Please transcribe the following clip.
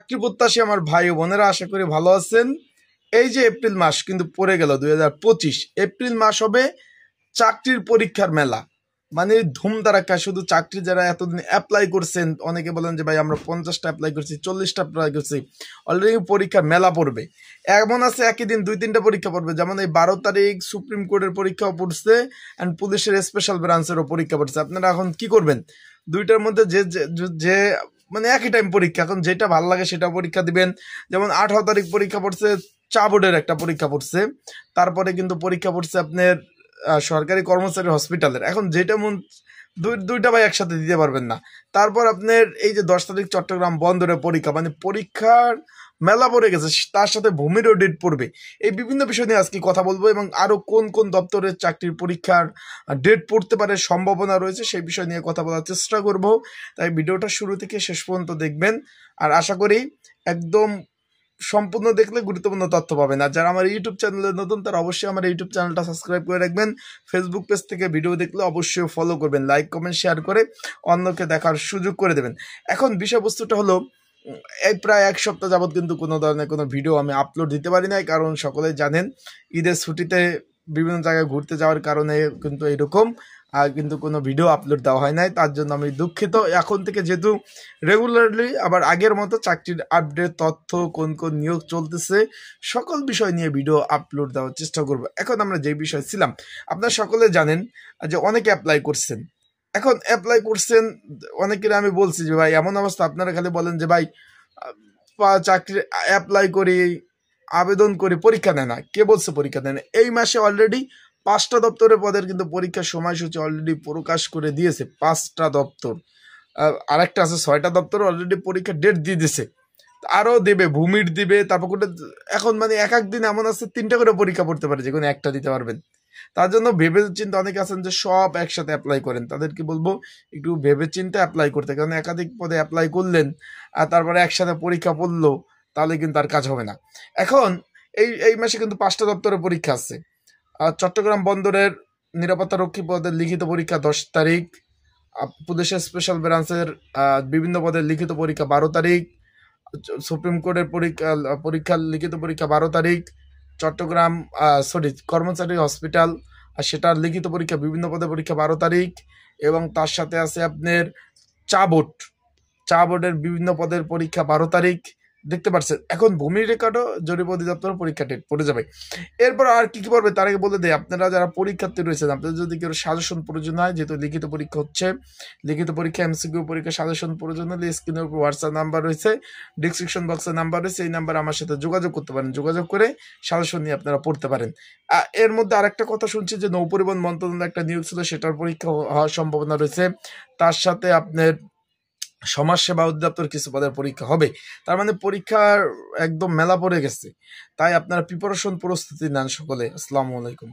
চাকরি প্রত্যাশী আমার ভাই ও বোনেরা, আশা করি ভালো আছেন। এই যে এপ্রিল মাস কিন্তু পড়ে গেল 2025, এপ্রিল মাস হবে চাকরির পরীক্ষার মেলা। মানে ধুমধারাক্কা শুধু চাকরি যারা এতদিন অ্যাপ্লাই করছেন, অনেকে বলেন যে ভাই আমরা 50টা অ্যাপ্লাই করছি, 40টা অ্যাপ্লাই করছি, অলরেডি পরীক্ষার মেলা পড়বে। এমন আছে একই দিন 2-3টা পরীক্ষা পড়বে, যেমন এই 12 তারিখ সুপ্রিম কোর্টের পরীক্ষাও পড়ছে অ্যান্ড পুলিশের স্পেশাল ব্রাঞ্চেরও পরীক্ষা পড়ছে। আপনারা এখন কি করবেন? দুইটার মধ্যে যে যে মানে একই টাইম পরীক্ষা, এখন যেটা ভালো লাগে সেটা পরীক্ষা দিবেন। যেমন 18 তারিখ পরীক্ষা পড়ছে চা বোর্ডের একটা পরীক্ষা পড়ছে, তারপরে কিন্তু পরীক্ষা পড়ছে আপনার সরকারি কর্মচারী হসপিটালের। এখন যেটা মন দুইটা ভাই একসাথে দিতে পারবেন না। তারপর আপনার এই যে 10 তারিখ চট্টগ্রাম বন্দরের পরীক্ষা, মানে পরীক্ষার মেলা পড়ে গেছে, তার সাথে ভূমিরও ডেট পড়বে। এই বিভিন্ন বিষয় নিয়ে আজকে কথা বলবো এবং আরো কোন কোন দপ্তরের চাকরির পরীক্ষার ডেট পড়তে পারে, সম্ভাবনা রয়েছে, সেই বিষয় নিয়ে কথা বলার চেষ্টা করব। তাই ভিডিওটা শুরু থেকে শেষ পর্যন্ত দেখবেন, আর আশা করি একদম সম্পূর্ণ দেখলে গুরুত্বপূর্ণ তথ্য পাবেন। আর যারা আমার ইউটিউব চ্যানেলে নতুন, তারা অবশ্যই আমার ইউটিউব চ্যানেলটা সাবস্ক্রাইব করে রাখবেন। ফেসবুক পেজ থেকে ভিডিও দেখলে অবশ্যই ফলো করবেন, লাইক কমেন্ট শেয়ার করে অন্যকে দেখার সুযোগ করে দেবেন। এখন বিষয়বস্তুটা হলো, এই প্রায় এক সপ্তাহ যাবৎ কিন্তু কোনো ধরনের কোনো ভিডিও আমি আপলোড দিতে পারি নাই, কারণ সকলেই জানেন ঈদের ছুটিতে বিভিন্ন জায়গায় ঘুরতে যাওয়ার কারণে কিন্তু এইরকম আর কিন্তু কোনো ভিডিও আপলোড দেওয়া হয় নাই, তার জন্য আমি দুঃখিত। এখন থেকে যেহেতু রেগুলারলি আবার আগের মতো চাকরির আপডেট তথ্য, কোন কোন নিয়োগ চলতেছে, সকল বিষয় নিয়ে ভিডিও আপলোড দেওয়ার চেষ্টা করব। এখন আমরা যে বিষয় ছিলাম, আপনারা সকলে জানেন যে অনেকে অ্যাপ্লাই করছেন। এখন অ্যাপ্লাই করছেন অনেকের, আমি বলছি যে ভাই এমন অবস্থা, আপনারা খালি বলেন যে ভাই চাকরি অ্যাপ্লাই করি, আবেদন করে পরীক্ষা নেয় না। কে বলছে পরীক্ষা নেয় না? এই মাসে অলরেডি 5টা দপ্তরের পদের কিন্তু পরীক্ষার সময়সূচি অলরেডি প্রকাশ করে দিয়েছে। 5টা দপ্তর, আরেকটা আছে 6টা দপ্তর অলরেডি পরীক্ষার ডেট দিয়ে দিয়েছে, আরও দেবে, ভূমির দিবে, তারপর করে এখন মানে এক এক দিন এমন আছে 3টা করে পরীক্ষা পড়তে পারে, যে কোনো একটা দিতে পারবেন। তার জন্য ভেবে চিন্তে, অনেকে আছেন যে সব একসাথে অ্যাপ্লাই করেন, তাদেরকে বলবো একটু ভেবে চিন্তে অ্যাপ্লাই করতে, কারণ একাধিক পদে অ্যাপ্লাই করলেন আর তারপরে একসাথে পরীক্ষা পড়লো, তাহলে কিন্তু আর কাজ হবে না। এখন এই মাসে কিন্তু 5টা দপ্তরের পরীক্ষা আছে। চট্টগ্রাম বন্দরের নিরাপত্তা রক্ষী পদের লিখিত পরীক্ষা 10 তারিখ, পুলিশের স্পেশাল ব্রাঞ্চের বিভিন্ন পদের লিখিত পরীক্ষা 12 তারিখ, সুপ্রিম কোর্টের পরীক্ষার লিখিত পরীক্ষা 12 তারিখ, চট্টগ্রাম কর্মচারী হসপিটাল আর সেটার লিখিত পরীক্ষা বিভিন্ন পদের পরীক্ষা 12 তারিখ, এবং তার সাথে আছে আপনার চা বোর্ডের বিভিন্ন পদের পরীক্ষা 12 তারিখ। দেখতে পাচ্ছেন এখন ভূমি রেকর্ডও জরিপ অধিদপ্তর পরীক্ষা ডেট পড়ে যাবে। এরপর আর কি কি পড়বে তার আগে বলে দেয়, আপনারা যারা পরীক্ষার্থী রয়েছেন, আপনাদের যদি কেউ সাজেশন প্রয়োজন হয়, যেহেতু লিখিত পরীক্ষা হচ্ছে, লিখিত পরীক্ষা এমসিকিউ পরীক্ষা, সাজেশন প্রয়োজন হলে স্ক্রিনের উপর হোয়াটসঅ্যাপ নাম্বার রয়েছে, ডিসক্রিপশন বক্সের নাম্বার রয়েছে, এই নাম্বারে আমার সাথে যোগাযোগ করতে পারেন, যোগাযোগ করে সাজেশন নিয়ে আপনারা পড়তে পারেন। এর মধ্যে আরেকটা কথা শুনছি যে নৌ পরিবহন মন্ত্রণালয় একটা নিয়োগ ছিল, সেটার পরীক্ষা হওয়ার সম্ভাবনা রয়েছে। তার সাথে আপনার সমাজসেবা অধিদপ্তর কিছু পদের পরীক্ষা হবে। তার মানে পরীক্ষার একদম মেলা পড়ে গেছে। তাই আপনারা প্রিপারেশন প্রস্তুতি নেন সকলে। আসসালামু আলাইকুম।